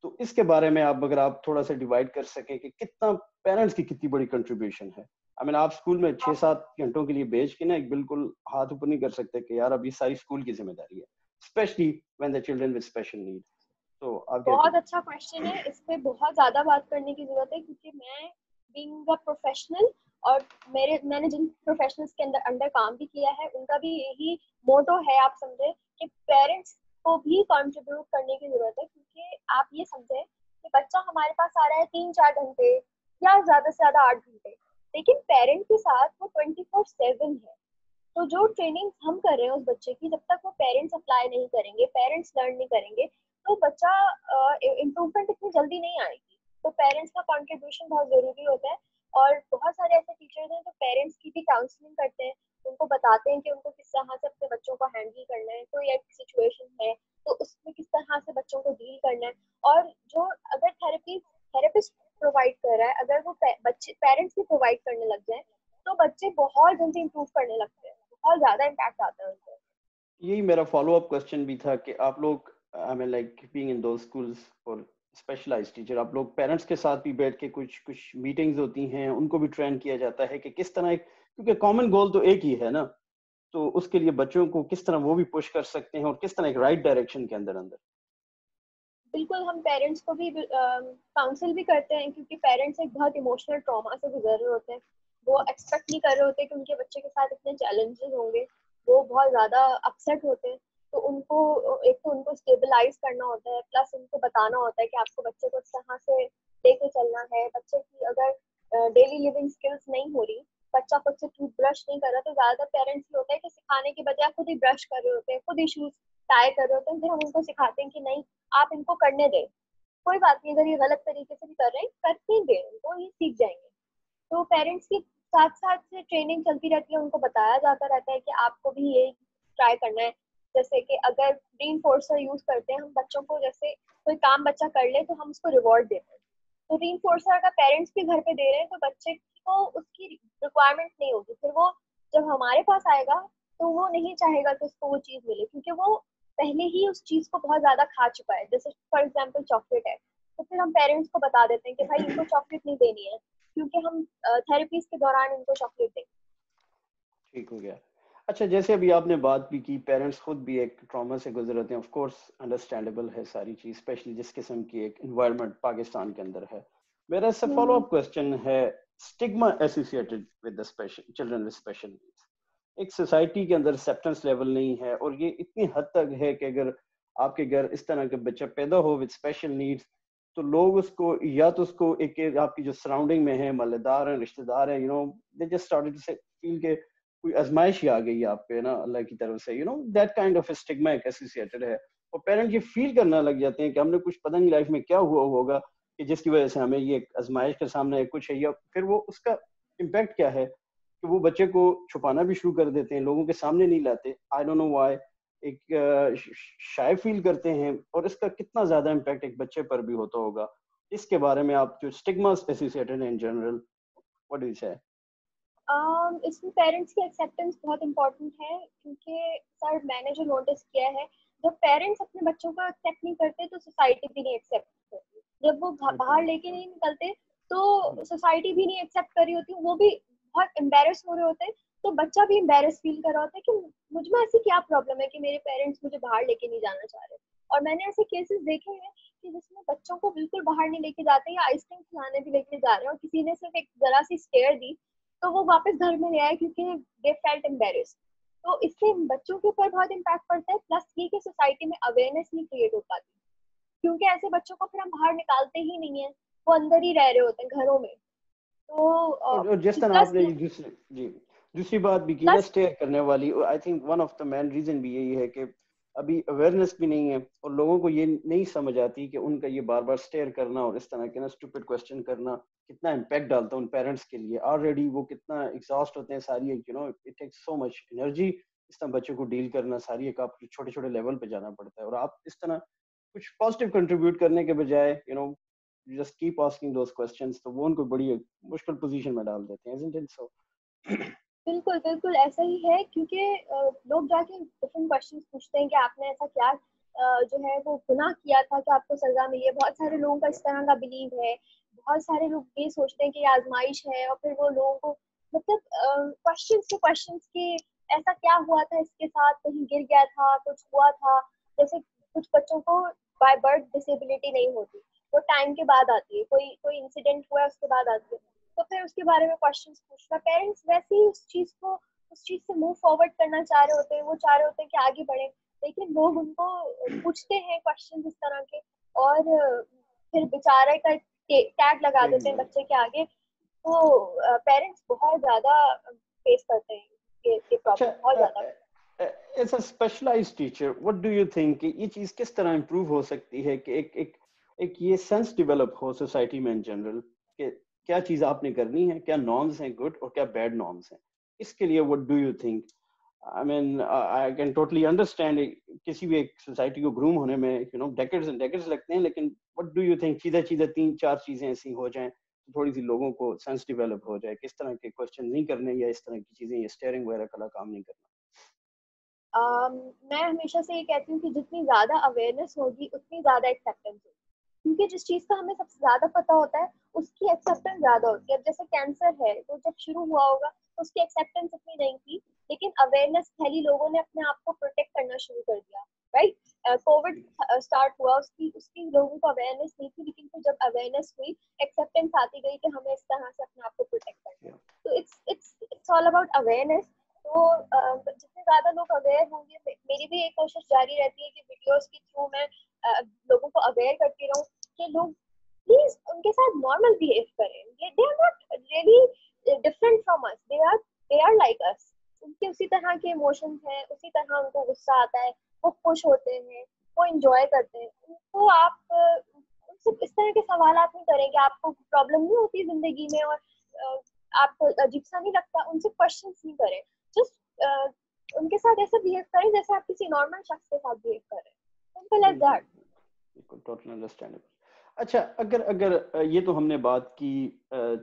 Speaker 1: तो इसके बारे में आप, अगर आप थोड़ा सा डिवाइड कर सकें कि कितना पेरेंट्स की कितनी बड़ी कंट्रीब्यूशन है। आई मीन आप स्कूल में 6-7 घंटों के लिए भेज के ना एक बिल्कुल हाथ ऊपर नहीं कर सकते कि यार अब ये सारी स्कूल की जिम्मेदारी है, specially when the children with special need. तो आप क्या
Speaker 2: बहुत
Speaker 1: कहेंगे?
Speaker 2: अच्छा क्वेश्चन है, इस पे बहुत ज्यादा बात करने की जरूरत है, क्योंकि मैं बीइंग अ प्रोफेशनल, और मैंने जिन प्रोफेशनल्स के अंदर काम भी किया है उनका भी यही मोटो है, आप समझे, कि पेरेंट्स को भी कंट्रीब्यूट करने की जरूरत है। क्योंकि आप ये समझे कि बच्चा हमारे पास आ रहा है 3-4 घंटे या ज्यादा से ज्यादा 8 घंटे, लेकिन पेरेंट के साथ वो 24/7 है। तो जो ट्रेनिंग हम कर रहे हैं उस बच्चे की, जब तक वो पेरेंट्स अप्लाई नहीं करेंगे, पेरेंट्स लर्न नहीं करेंगे, तो बच्चा इम्प्रूवमेंट इतनी जल्दी नहीं आएगी। तो पेरेंट्स का कंट्रीब्यूशन बहुत जरूरी होता है। और बहुत सारे ऐसे टीचर्स हैं जो पेरेंट्स की भी काउंसलिंग करते हैं, उनको बताते हैं कि उनको किस तरह से अपने बच्चों को हैंडल करना है, कोई एक सिचुएशन है तो उसमें किस तरह से बच्चों को डील करना है। और जो अगर थेरेपिस्ट प्रोवाइड कर रहा है, अगर वो बच्चे पेरेंट्स भी प्रोवाइड करने लग जाए, तो बच्चे बहुत जल्दी इंप्रूव करने लगते हैं, बहुत ज्यादा इम्पैक्ट आता है उनको।
Speaker 1: यही मेरा फॉलो अप क्वेश्चन भी था कि आप लोग, I mean like being in those schools for specialized teacher, आप लोग पेरेंट्स के साथ भी बैठ के कुछ कुछ मीटिंग्स होती हैं, उनको भी ट्रेन किया जाता है कि किस तरह एक, क्योंकि कॉमन गोल तो एक ही है ना, तो उसके लिए बच्चों को किस तरह वो भी पुश कर सकते हैं और किस तरह एक राइट डायरेक्शन के अंदर अंदर।
Speaker 2: बिल्कुल, हम पेरेंट्स को भी काउंसिल भी करते हैं, क्योंकि पेरेंट्स एक बहुत इमोशनल ट्रॉमा से गुजर रहे होते हैं। वो एक्सपेक्ट नहीं कर रहे होते कि उनके बच्चे के साथ इतने चैलेंजेस होंगे। वो बहुत ज्यादा अपसेट होते हैं। तो उनको एक तो उनको स्टेबलाइज करना होता है, प्लस उनको बताना होता है कि आपको बच्चे को इस तरह से लेके चलना है। बच्चे की अगर डेली लिविंग स्किल्स नहीं हो रही, बच्चा खुद से टूथ ब्रश नहीं कर रहा, तो ज्यादातर पेरेंट्स ये होता है कि सिखाने के बजाय खुद ही ब्रश कर रहे होते हैं, खुद ही शूज टाई कर रहे होते हैं। फिर हम उनको सिखाते हैं कि नहीं, आप इनको करने दें, कोई बात नहीं, अगर ये गलत तरीके से भी कर रहे हैं करने दें उनको, ये सीख जाएंगे। तो पेरेंट्स की साथ साथ से ट्रेनिंग चलती रहती है, उनको बताया जाता रहता है कि आपको भी ये ट्राई करना है। जैसे कि अगर रीइंफोर्सर यूज करते हैं हम बच्चों को, जैसे कोई काम बच्चा कर ले तो हम उसको रिवॉर्ड देते हैं। तो रीइंफोर्सर अगर पेरेंट्स भी घर पे दे रहे हैं तो बच्चे को उसकी रिक्वायरमेंट नहीं होगी। फिर वो जब हमारे पास आएगा तो वो नहीं चाहेगा कि उसको वो चीज मिले, क्योंकि वो पहले ही उस चीज को बहुत ज्यादा खा चुका है। जैसे फॉर एग्जाम्पल चॉकलेट है, तो फिर हम पेरेंट्स को बता देते हैं कि भाई इनको चॉकलेट नहीं देनी है, क्योंकि हम थेरेपीज के दौरान इनको चॉकलेट देंगे।
Speaker 1: ठीक हो गया। अच्छा, जैसे अभी आपने बात भी की, पेरेंट्स खुद भी एक ट्रॉमा से गुजर रहे हैं, ऑफ कोर्स अंडरस्टैंडेबल है सारी चीज, स्पेशली जिस किस्म की एक एनवायरनमेंट पाकिस्तान के अंदर है। मेरा इससे फॉलो
Speaker 2: हम्म।
Speaker 1: अप क्वेश्चन है, stigma associated with the special children with special needs. एक सोसाइटी के अंदर एक्सेप्टेंस लेवल नहीं है, और ये इतनी हद तक है कि अगर आपके घर इस तरह का बच्चा पैदा हो विद स्पेशल नीड्स, तो लोग उसको, या तो उसको एक आपकी जो सराउंडिंग में है, मल्लेदार हैं, रिश्तेदार हैं, दे जस्ट स्टार्टेड टू से फील के कोई आजमाइश ही आ गई है आप पे ना, अल्लाह की तरफ से, दैट काइंड ऑफ स्टिग्मा एक एसोसिएटेड है। और पेरेंट ये फील करना लग जाते हैं कि हमने कुछ, पता नहीं लाइफ में क्या हुआ होगा कि जिसकी वजह से हमें ये आजमाइश के सामने कुछ है, या फिर वो उसका इम्पैक्ट क्या है कि वो बच्चे को छुपाना भी शुरू कर देते हैं, लोगों के सामने नहीं लाते। आई डोंट नो व्हाई, एक शाय फील करते हैं, और इसका कितना ज्यादा इम्पैक्ट एक बच्चे पर भी होता होगा। इसके बारे में आप, जो stigma associated in general, what do you से?
Speaker 2: इसमें पेरेंट्स की एक्सेप्टेंस बहुत इंपॉर्टेंट है, क्योंकि सर मैंने जो नोटिस किया है, जब पेरेंट्स अपने बच्चों को एक्सेप्ट नहीं करते तो सोसाइटी भी नहीं एक्सेप्ट करती। जब वो बाहर लेके नहीं निकलते तो सोसाइटी भी नहीं एक्सेप्ट कर रही होती, वो भी बहुत एम्बेरस हो रहे होते हैं। तो बच्चा भी एम्बेरस फील कर रहा होता है कि मुझ में ऐसी क्या प्रॉब्लम है कि मेरे पेरेंट्स मुझे बाहर लेके नहीं जाना चाह रहे। और मैंने ऐसे केसेस देखे हैं कि जिसमें बच्चों को बिल्कुल बाहर नहीं लेके जाते, या आइसक्रीम खिलाने भी लेके जा रहे हैं और किसी ने सिर्फ एक जरा सी स्टेयर दी तो वो वापस घर में ले आए, क्योंकि दे फेल्ट एम्बेरेस्ड। तो इससे बच्चों के ऊपर बहुत इम्पैक्ट पड़ता है, प्लस ये कि सोसाइटी में अवेयरनेस नहीं क्रिएट हो पाती, क्योंकि ऐसे बच्चों को फिर हम बाहर निकालते ही नहीं है, वो अंदर ही रह रहे होते हैं घरों में। तो
Speaker 1: और जिस तरह
Speaker 2: प्लस
Speaker 1: आपने ये दूसरी, जी, दूसरी बात भी की ना,
Speaker 2: प्लस
Speaker 1: स्टेयर करने वाली, I think one of the main reason भी यही है कि अभी अवेयरनेस भी नहीं है, और लोगों को ये नहीं समझ आती कि उनका ये बार बार स्टेयर करना और इस तरह के ना स्टूपिड क्वेश्चन करना कितना इम्पैक्ट डालता है उन पेरेंट्स के लिए। ऑलरेडी वो कितना एग्जॉस्ट होते हैं, सारी एक it takes so much energy इस तरह बच्चों को डील करना, सारी एक आप छोटे छोटे लेवल पे जाना पड़ता है, और आप इस तरह कुछ पॉजिटिव कंट्रीब्यूट करने के बजाय just keep asking those questions, तो वो उनको बड़ी मुश्किल पोजीशन में डाल देते हैं, isn't it so?
Speaker 2: बिल्कुल बिल्कुल ऐसा ही है, क्योंकि लोग जाके डिफरेंट क्वेश्चंस पूछते हैं कि आपने ऐसा क्या जो है वो गुनाह किया था कि आपको सजा मिली है। बहुत सारे लोगों का इस तरह का बिलीव है। बहुत सारे लोग ये सोचते हैं कि ये आजमाइश है, और फिर वो लोगों को मतलब क्वेश्चंस टू क्वेश्चंस के, ऐसा क्या हुआ था इसके साथ, कहीं गिर गया था, कुछ हुआ था। जैसे कुछ बच्चों को बाय बर्थ डिसेबिलिटी नहीं होती, वो टाइम के बाद आती है, कोई कोई इंसिडेंट हुआ है उसके बाद आती है। तो फिर उसके बारे में क्वेश्चंस पूछना, पेरेंट्स वैसे ही उस चीज से मूव फॉरवर्ड करना चाह रहे होते हैं, वो चाह रहे होते हैं कि आगे बढ़े, लेकिन लोग उनको पूछते हैं क्वेश्चन इस तरह के, और फिर बेचारे का टैग लगा देते हैं बच्चे के आगे। तो पेरेंट्स बहुत ज्यादा फेस करते हैं ये
Speaker 1: अच्छा,
Speaker 2: प्रॉब्लम बहुत ज्यादा।
Speaker 1: As a specialized teacher what do you think कि ये चीज किस तरह इम्प्रूव हो सकती है कि एक ये सेंस डेवलप हो सोसाइटी में इन जनरल कि क्या चीज आपने करनी है, क्या नॉर्म्स हैं गुड और क्या बैड नॉर्म्स हैं? इसके लिए what do you think? I mean I can totally understand किसी भी एक सोसाइटी को ग्रूम होने में डेकेड्स एंड डेकेड्स लगते हैं, लेकिन व्हाट डू यू थिंक सीधा सीधा 3-4 चीजें ऐसी हो जाएं तो थोड़ी सी लोगों को सेंस डेवलप हो जाए, किस तरह के क्वेश्चन नहीं करने या इस तरह की चीजें, ये स्टेयरिंग वगैरह का काम नहीं करना?
Speaker 2: मैं हमेशा से ये कहती हूँ कि जितनी ज्यादा अवेयरनेस होगी उतनी ज्यादा एक्सेप्टेंस होगी, क्योंकि जिस चीज का हमें सबसे ज्यादा पता होता है उसकी एक्सेप्टेंस ज्यादा होती है। अब जैसे कैंसर है तो जब शुरू हुआ होगा तो उसकी एक्सेप्टेंस इतनी नहीं थी, लेकिन अवेयरनेस फैली, लोगों ने अपने आप को प्रोटेक्ट करना शुरू कर दिया, राइट। कोविड स्टार्ट हुआ, उसकी उसकी लोगों को अवेयरनेस नहीं थी, लेकिन फिर जब अवेयरनेस हुई, एक्सेप्टेंस आती गई कि हमें इस तरह से अपने आप को प्रोटेक्ट करना है। तो इट्स ऑल अबाउट अवेयरनेस। तो जितने ज्यादा लोग अवेयर होंगे, मेरी भी एक कोशिश जारी रहती है कि वीडियोस के थ्रू मैं लोगों को अवेयर करती रहूं कि लोग प्लीज उनके साथ नॉर्मल बिहेव करें। They are not really different from us, they are like us. उनके उसी तरह के इमोशंस हैं, उसी तरह उनको गुस्सा आता है, वो खुश होते हैं, वो इंजॉय करते हैं। उनको आप उनसे इस तरह के सवाल नहीं करेंगे, आपको प्रॉब्लम नहीं होती जिंदगी में और आपको अजीब सा नहीं लगता, उनसे क्वेश्चंस नहीं करें। जस्ट उनके साथ ऐसे बिहेव करें जैसे आप किसी नॉर्मल शख्स के साथ बिहेव कर रहे हैं, सिंपल एज दैट।
Speaker 1: बिल्कुल टोटली अंडरस्टैंडेबल। अच्छा, अगर अगर ये तो हमने बात की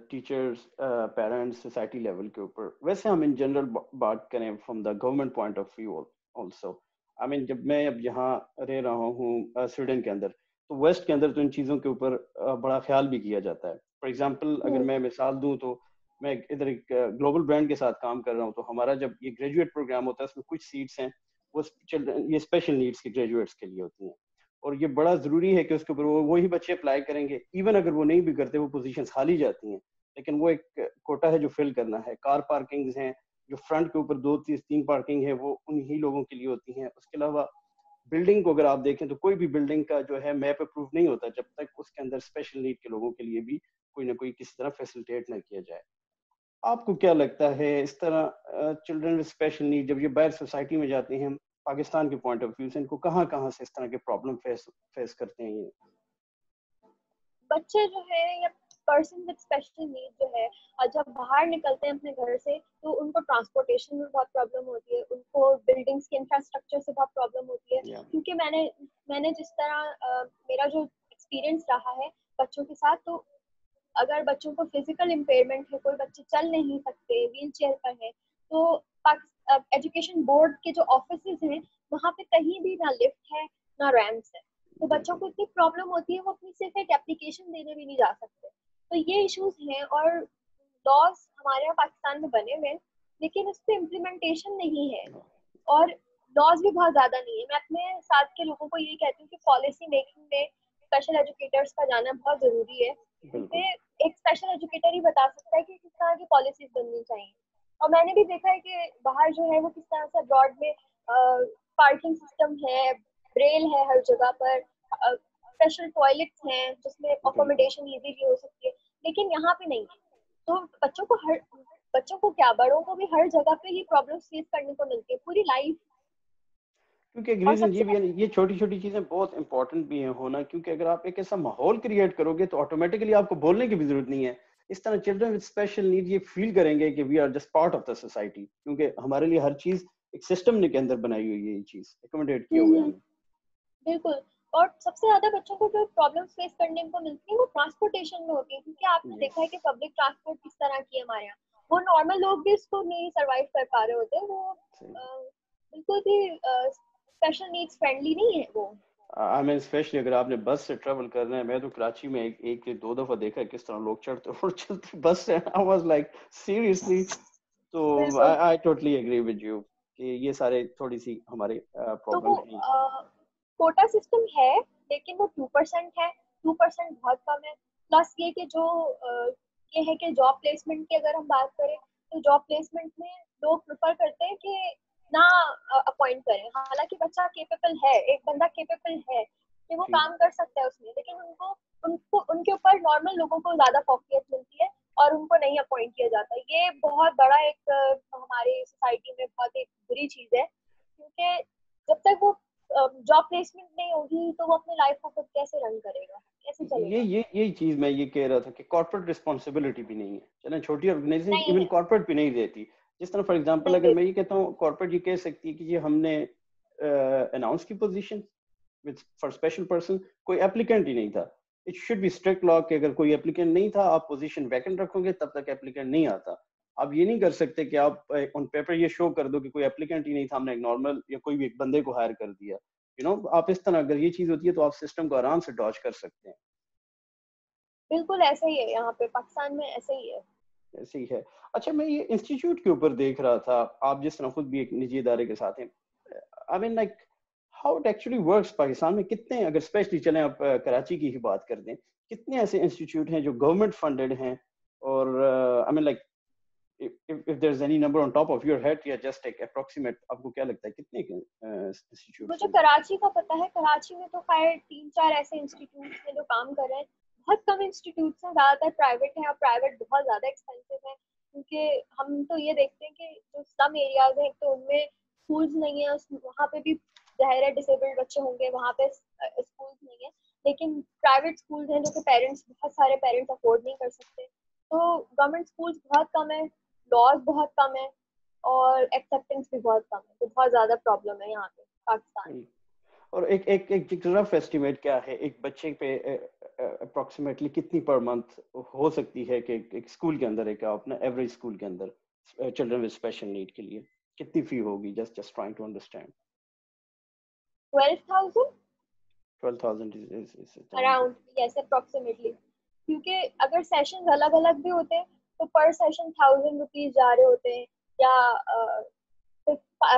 Speaker 1: टीचर्स, पेरेंट्स, सोसाइटी लेवल के ऊपर, वैसे हम इन जनरल बात करें from the government point of view also. I mean जब मैं अब यहाँ रह रहा हूँ स्वीडन के अंदर, तो वेस्ट के अंदर तो इन चीज़ों के ऊपर बड़ा ख्याल भी किया जाता है। फॉर एग्जांपल अगर मैं मिसाल दूं तो मैं इधर एक ग्लोबल ब्रांड के साथ काम कर रहा हूँ, तो हमारा जब ये ग्रेजुएट प्रोग्राम होता है उसमें कुछ सीट्स हैं वो ये स्पेशल नीड्स के ग्रेजुएट्स के लिए होती हैं, और ये बड़ा जरूरी है कि उसके ऊपर वही बच्चे अप्लाई करेंगे। इवन अगर वो नहीं भी करते, वो पोजीशंस खाली जाती हैं, लेकिन वो एक कोटा है जो फिल करना है। कार पार्किंग्स हैं जो फ्रंट के ऊपर 2-3 पार्किंग है, वो उन्हीं लोगों के लिए होती हैं। उसके अलावा बिल्डिंग को अगर आप देखें तो कोई भी बिल्डिंग का जो है मैप अप्रूव नहीं होता जब तक उसके अंदर स्पेशल नीड के लोगों के लिए भी कोई ना कोई किसी तरह फैसिलिटेट ना किया जाए। आपको क्या लगता है इस तरह चिल्ड्रन विद स्पेशल नीड जब ये बाहर सोसाइटी में जाते हैं, पाकिस्तान के पॉइंट ऑफ व्यू से इनको कहाँ कहाँ से इस तरह के प्रॉब्लम फेस फेस करते हैं ये?
Speaker 2: बच्चे जो है या पर्सन विद स्पेशल नीड जो है, और जब बाहर निकलते हैं अपने घर से तो उनको ट्रांसपोर्टेशन में बहुत प्रॉब्लम होती है, उनको बिल्डिंग्स के इंफ्रास्ट्रक्चर से बहुत प्रॉब्लम होती है।
Speaker 1: Yeah.
Speaker 2: क्योंकि मैंने जिस तरह मेरा जो एक्सपीरियंस रहा है बच्चों के साथ, तो अगर बच्चों को फिजिकल इम्पेयरमेंट है, कोई बच्चे चल नहीं सकते, व्हील चेयर पर है, तो एजुकेशन बोर्ड के जो ऑफिस हैं वहाँ पे कहीं भी ना लिफ्ट है ना रैम्प्स है, तो बच्चों को इतनी प्रॉब्लम होती है वो अपनी सिर्फ एक एप्लीकेशन देने भी नहीं जा सकते। तो ये इश्यूज हैं, और लॉज हमारे यहाँ पाकिस्तान में बने हुए हैं, लेकिन उस पर इम्प्लीमेंटेशन नहीं है, और लॉज भी बहुत ज्यादा नहीं है। मैं अपने साथ के लोगों को यही कहती हूँ कि पॉलिसी मेकिंग में स्पेशल एजुकेटर्स का जाना बहुत जरूरी है, क्योंकि एक स्पेशल एजुकेटर ही बता सकता है कि किस तरह की पॉलिसीज बननी चाहिए। और मैंने भी देखा है कि बाहर जो है वो किस तरह से अब्रॉड में पार्किंग सिस्टम है, ब्रेल है हर जगह पर, स्पेशल टॉयलेट्स हैं जिसमें अकोमोडेशन इजीली हो सकती है, लेकिन यहाँ पे नहीं है। तो बच्चों को क्या, बड़ों को भी हर जगह पे ये प्रॉब्लम फेस करने को मिलती है पूरी लाइफ।
Speaker 1: क्योंकि एक
Speaker 2: और
Speaker 1: रीजन ये भी
Speaker 2: सबसे
Speaker 1: है, ये छोटी छोटी चीजें बहुत इंपॉर्टेंट भी है होना, क्योंकि अगर आप एक ऐसा माहौल क्रिएट करोगे तो ऑटोमेटिकली आपको बोलने की भी जरूरत नहीं है। इस तरह चिल्ड्रन विद स्पेशल नीड ये फील करेंगे कि we are just part of the society, क्योंकि हमारे लिए हर चीज एक सिस्टम ने के अंदर बनाई हुई है, ये चीज एकोमोडेट किए हुए हैं हमें।
Speaker 2: बिल्कुल। और सबसे ज्यादा बच्चों को जो प्रॉब्लम फेस करने को मिलती है वो ट्रांसपोर्टेशन में होती है, क्योंकि आपने
Speaker 1: यस।
Speaker 2: देखा है कि पब्लिक ट्रांसपोर्ट किस तरह की है हमारे यहाँ, वो नॉर्मल लोग भी इसको नहीं सर्वाइव कर पा रहे होते, वो बिल्कुल भी स्पेशल नीड्स फ्रेंडली नहीं है वो।
Speaker 1: आई मीन स्पेशली अगर आपने बस से ट्रेवल करना है, मैं तो कराची में एक से दो दफा देखा है किस तरह लोग चढ़ते और चलते बस से। I was like seriously. तो
Speaker 2: बिल्कुल।
Speaker 1: I totally agree with you कि ये सारे थोड़ी सी हमारे
Speaker 2: तो वो
Speaker 1: प्रॉब्लम है।
Speaker 2: कोटा सिस्टम है, लेकिन वो 2% है, 2% बहुत कम है। प्लस ये कि जो ये है कि जॉब प्लेसमेंट की अगर हम बात करें तो जॉब प्लेसमेंट में लोग प्रेफर करते हैं कि ना अपॉइंट करें, हालांकि बच्चा केपेबल है, एक बंदा केपेबल है कि वो
Speaker 1: ठीक।
Speaker 2: काम कर सकता है उसमें, लेकिन उनको उनको उनके ऊपर नॉर्मल लोगों को ज्यादा फोकस मिलती है, और उनको नहीं अपॉइंट किया जाता। ये बहुत बड़ा एक हमारे सोसाइटी में बहुत एक बुरी चीज है, क्योंकि जब तक वो जॉब प्लेसमेंट नहीं होगी तो वो अपनी लाइफ को खुद कैसे रन करेगा, कैसे चलेगा।
Speaker 1: यही चीज मैं ये कह रहा था कि कॉर्पोरेट रिस्पॉन्सिबिलिटी भी नहीं है। चलें छोटी ऑर्गेनाइजेशन
Speaker 2: नहीं
Speaker 1: इवन
Speaker 2: है,
Speaker 1: कॉर्पोरेट भी नहीं देती। जिस तरह फॉर एग्जांपल
Speaker 2: नहीं
Speaker 1: अगर मैं
Speaker 2: देती।
Speaker 1: ये कहता हूँ कॉर्पोरेट ये कह सकती है कि ये हमने अनाउंस की position with for special person, कोई एप्लीकेंट ही नहीं था। It should be strict law कि अगर कोई एप्लीकेंट नहीं था आप पोजीशन वैकेंट रखोगे तब तक एप्लीकेंट नहीं आता। आप ये नहीं कर सकते कि आप ऑन पेपर ये शो कर दो कि कोई एप्लीकेंट ही नहीं था, हमने एक नॉर्मल या कोई भी एक बंदे को हायर कर दिया। आप इस तरह अगर ये चीज होती है तो आप सिस्टम को आराम से डॉज कर सकते हैं।
Speaker 2: बिल्कुल ऐसा ही है, यहाँ पे पाकिस्तान में ऐसा ही है।
Speaker 1: ऐसे ही है। अच्छा, मैं ये इंस्टीट्यूट के ऊपर देख रहा था, आप जिस तरह खुद भी एक निजी इदारे के साथ हैं, आई mean like how it actually works Pakistan में। कितने, अगर स्पेशली चलें आप कराची की ही बात कर दें, कितने ऐसे इंस्टीट्यूट हैं जो गवर्नमेंट फंडेड हैं, और आई mean like if there's any number on top of your head या just एक approximate, आपको क्या लगता है कितने इंस्टीट्यूट्स
Speaker 2: मुझे
Speaker 1: होंगे?
Speaker 2: कराची का पता है, कराची में तो खैर 3-4 ऐसे इंस्टीट्यूट्स हैं जो काम कर रहे हैं। बहुत कम इंस्टीट्यूट्स हैं, ज्यादातर प्राइवेट हैं, और प्राइवेट बहुत ज्यादा एक्सपेंसिव है, क्योंकि हम तो ये देखते हैं कि जो स्लम एरियाज हैं तो उनमें स्कूल्स नहीं है, वहाँ पे भी ज़ाहिर है डिसेबल्ड बच्चे होंगे, वहाँ पे स्कूल्स नहीं है। लेकिन प्राइवेट स्कूल्स हैं जो कि पेरेंट्स, बहुत सारे पेरेंट्स अफोर्ड नहीं कर सकते। तो गवर्नमेंट स्कूल्स बहुत कम है, लॉज बहुत कम है, और एक्सेप्टेंस भी बहुत कम है, तो बहुत ज्यादा प्रॉब्लम है यहाँ पे पाकिस्तान में।
Speaker 1: और एक रफ एस्टिमेट क्या है एक बच्चे पे अप्रोक्सीमेटली कितनी पर मंथ हो सकती है कि एक स्कूल के अंदर, एक अपना एवरेज स्कूल के अंदर चिल्ड्रन विद स्पेशल नीड के लिए कितनी फी होगी? Just trying to understand.
Speaker 2: 12,000
Speaker 1: 12,000 is
Speaker 2: around, yes approximately. क्योंकि अगर सेशन अलग अलग भी होते हैं तो पर सेशन 1,000 रुपीज जा रहे होते हैं, या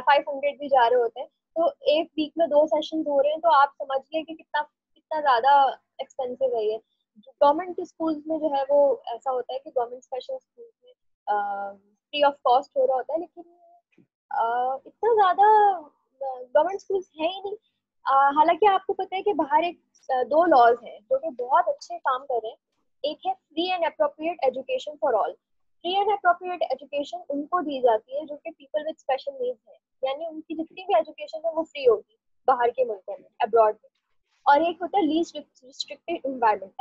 Speaker 2: 500 भी जा रहे होते हैं। तो एक वीक में 2 सेशन हो रहे हैं, तो आप समझिए कि कितना कितना ज्यादा एक्सपेंसिव है ये। गवर्नमेंट स्कूल्स में जो है वो ऐसा होता है कि गवर्नमेंट स्पेशल स्कूल्स में फ्री ऑफ कॉस्ट हो रहा होता है, लेकिन इतना ज्यादा गवर्नमेंट स्कूल्स है ही नहीं। हालांकि आपको पता है कि बाहर एक 2 लॉज हैं जो कि बहुत अच्छे काम कर रहे हैं। एक है free and appropriate education for all. Free and appropriate education उनको दी जाती है जो कि पीपल विद स्पेशल नीड्स हैं, यानी उनकी जितनी भी एजुकेशन है वो फ्री होगी बाहर के मुल्कों में, अब्रॉड में। और एक होता है लीस्ट रिस्ट्रिक्टेड इन्वायरमेंट,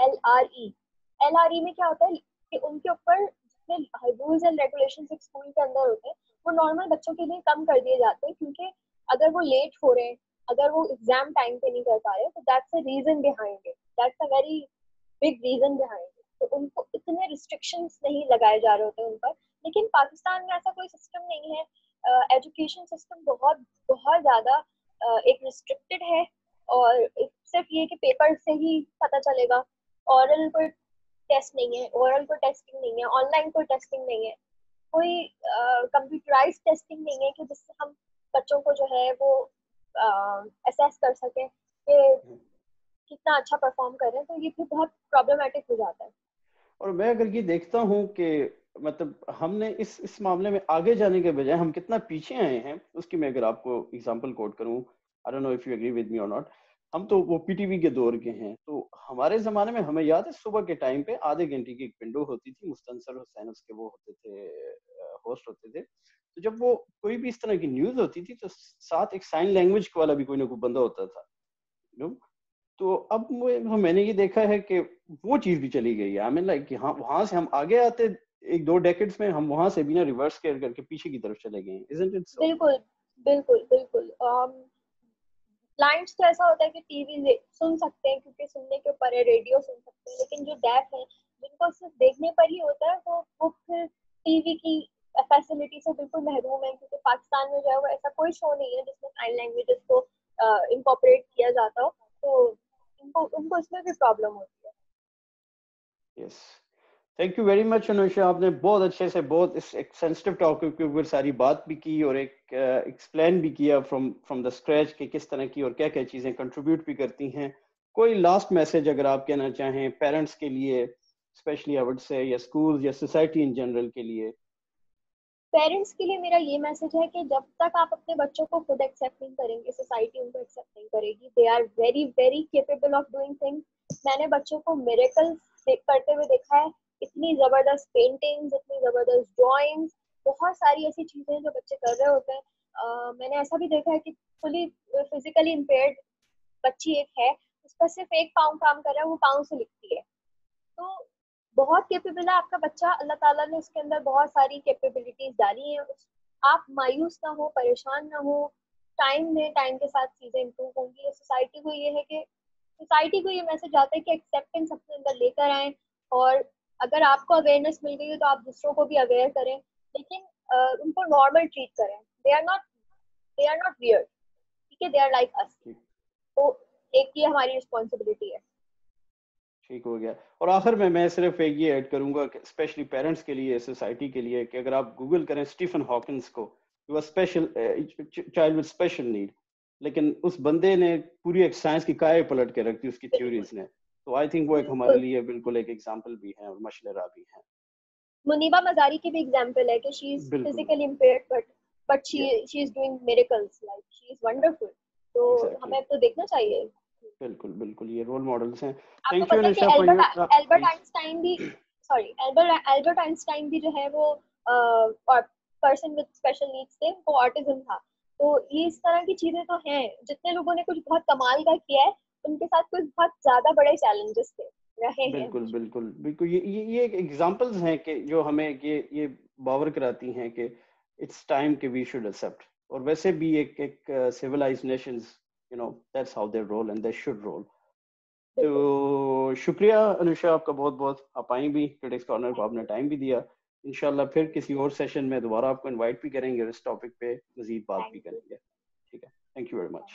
Speaker 2: LRE में क्या होता है कि उनके ऊपर जितने रूल्स एंड रेगुलेशंस एक स्कूल के अंदर होते हैं वो नॉर्मल बच्चों के लिए कम कर दिए जाते हैं, क्योंकि अगर वो लेट हो रहे हैं, अगर वो एग्जाम टाइम पे नहीं कर पा रहे, तो that's a reason behind it, that's a very big reason behind it. तो उनको इतने रिस्ट्रिक्शंस नहीं लगाए जा रहे होते उन पर। लेकिन पाकिस्तान में ऐसा कोई सिस्टम नहीं है। एजुकेशन सिस्टम बहुत बहुत ज्यादा एक रिस्ट्रिक्टेड है, और सिर्फ ये कि पेपर से ही पता चलेगा। ओरल कोई टेस्ट नहीं है, ओरल कोई टेस्टिंग नहीं है, ऑनलाइन कोई टेस्टिंग नहीं है, कोई कंप्यूटराइज टेस्टिंग नहीं है कि जिससे हम बच्चों को जो है वो असेस कर सकें कि कितना अच्छा परफॉर्म कर रहे हैं। तो ये भी बहुत प्रॉब्लमेटिक हो जाता है।
Speaker 1: और मैं अगर ये देखता हूँ कि मतलब हमने इस मामले में आगे जाने के बजाय हम कितना पीछे आए हैं, उसकी मैं अगर आपको एग्जांपल कोट करूँ, I don't know if you agree with me और नॉट। हम तो वो पीटीवी के दौर के हैं, तो हमारे जमाने में हमें याद है सुबह के टाइम पे आधे घंटे की एक विंडो होती थी, मुस्तनसर हुसैन उसके वो होते थे, होस्ट होते थे। तो जब वो कोई भी इस तरह की न्यूज होती थी तो साथ एक साइन लैंग्वेज वाला भी कोई ना कोई बंदा होता था। तो अब मैंने ये देखा है कि वो चीज भी चली गई है। आई मीन लाइक हाँ, वहां से हम आगे आते एक दो डेकेड्स में, हम वहां से भी ना रिवर्स केयर करके पीछे की तरफ चले गए। Isn't it so?
Speaker 2: बिल्कुल बिल्कुल बिल्कुल। ब्लाइंड्स तो ऐसा होता है कि टीवी सुन सकते हैं क्योंकि सुनने के ऊपर है, रेडियो सुन सकते हैं, लेकिन जो डेफ है जिनको सिर्फ देखने पर ही होता है वो फिर टीवी की फैसिलिटी से बिल्कुल महरूम है, क्योंकि पाकिस्तान में जो है वो ऐसा कोई शो नहीं है जिसमें साइन लैंग्वेजेस को इनकॉर्पोरेट किया जाता हो। तो उनको उनको इसमें भी प्रॉब्लम होती है।
Speaker 1: Yes, thank you very much Anusha, आपने बहुत अच्छे से बहुत इस एक सेंसिटिव टॉपिक के ऊपर सारी बात भी की और एक एक्सप्लेन भी किया फ्रॉम फ्रॉम द स्क्रैच कि किस तरह की और क्या क्या चीजें कंट्रीब्यूट भी करती हैं। कोई लास्ट मैसेज अगर आप कहना चाहें पेरेंट्स के लिए स्पेशली, आई वुड से, या स्कूल या सोसाइटी इन जनरल के लिए?
Speaker 2: पेरेंट्स के लिए मेरा ये मैसेज है कि जब तक आप अपने बच्चों को खुद एक्सेप्ट नहीं करेंगे, सोसाइटी उनको एक्सेप्ट नहीं करेगी। They are very very capable of doing things. मैंने बच्चों को मिरेकल करते हुए देखा है इतनी जबरदस्त पेंटिंग्स, इतनी जबरदस्त ड्राइंग्स, बहुत सारी ऐसी चीजें जो बच्चे कर रहे होते हैं। मैंने ऐसा भी देखा है कि फुली फिजिकली इम्पेयर्ड बच्ची एक है, उसका सिर्फ एक पाँव काम कर रहा है, वो पाँव से लिखती है। तो बहुत केपेबल है आपका बच्चा, अल्लाह ताला ने उसके अंदर बहुत सारी कैपेबिलिटीज डाली हैं। आप मायूस ना हो, परेशान ना हो, टाइम दें, टाइम के साथ चीजें इम्प्रूव होंगी। सोसाइटी को ये है कि सोसाइटी को ये मैसेज आता है कि एक्सेप्टेंस अपने अंदर लेकर आए, और अगर आपको अवेयरनेस मिल गई है तो आप दूसरों को भी अवेयर करें, लेकिन उनको नॉर्मल ट्रीट करें। दे आर नॉट वियर्ड, ठीक है, दे आर लाइक अस। तो एक ये हमारी रिस्पॉन्सिबिलिटी है।
Speaker 1: ठीक हो गया। और आखिर में मैं सिर्फ एक ये ऐड करूंगा कि स्पेशली पेरेंट्स के लिए, सोसाइटी के लिए, कि अगर आप गूगल करें स्टीफन हॉकिंस को, वो special child with special need, लेकिन उस बंदे ने पूरी एक साइंस की काया पलट के रख दी उसकी थ्योरीज ने। तो आई थिंक वो एक हमारे लिए बिल्कुल एक एग्जांपल भी है और मशवरा भी है।
Speaker 2: मुनीबा मजारी की भी एग्जांपल है कि शी इज
Speaker 1: बिल्कुल।
Speaker 2: फिजिकली इम्पेयर्ड बट
Speaker 1: या
Speaker 2: she is doing miracles, like she is wonderful. तो
Speaker 1: एग्जैक्टली।
Speaker 2: हमें तो देखना चाहिए।
Speaker 1: बिल्कुल बिल्कुल, ये रोल मॉडल्स हैं।
Speaker 2: आपको
Speaker 1: थैंक यू
Speaker 2: पता है कि
Speaker 1: Anisha for your
Speaker 2: Albert
Speaker 1: please.
Speaker 2: Einstein भी, सॉरी, एल्बर्ट आइंस्टाइन भी जो है वो पर्सन विद स्पेशल नीड्स थे, उनको ऑटिज्म था। तो ये इस तरह की चीजें तो हैं, जितने लोगों ने कुछ बहुत कमाल का किया है उनके साथ कुछ बहुत ज्यादा बड़े चैलेंजेस थे, रहे हैं
Speaker 1: बिल्कुल
Speaker 2: हमेशा।
Speaker 1: बिल्कुल बिल्कुल, ये एक एग्जांपल्स हैं कि जो हमें ये बावर कराती हैं कि इट्स टाइम कि वी शुड एक्सेप्ट। और वैसे भी एक civilized nations, you know, that's how they roll and they should roll.
Speaker 2: बिल्कुल।
Speaker 1: तो शुक्रिया अनुषा आपका बहुत बहुत, आप आई भी क्रिटिक्स कॉर्नर को,
Speaker 2: थैंक
Speaker 1: आपने
Speaker 2: यू।
Speaker 1: टाइम भी दिया। इंशाल्लाह फिर किसी और सेशन में दोबारा आपको इनवाइट भी करेंगे और इस टॉपिक पे मजीद बात भी
Speaker 2: थैंक यू।
Speaker 1: करेंगे। ठीक है, थैंक यू वेरी मच।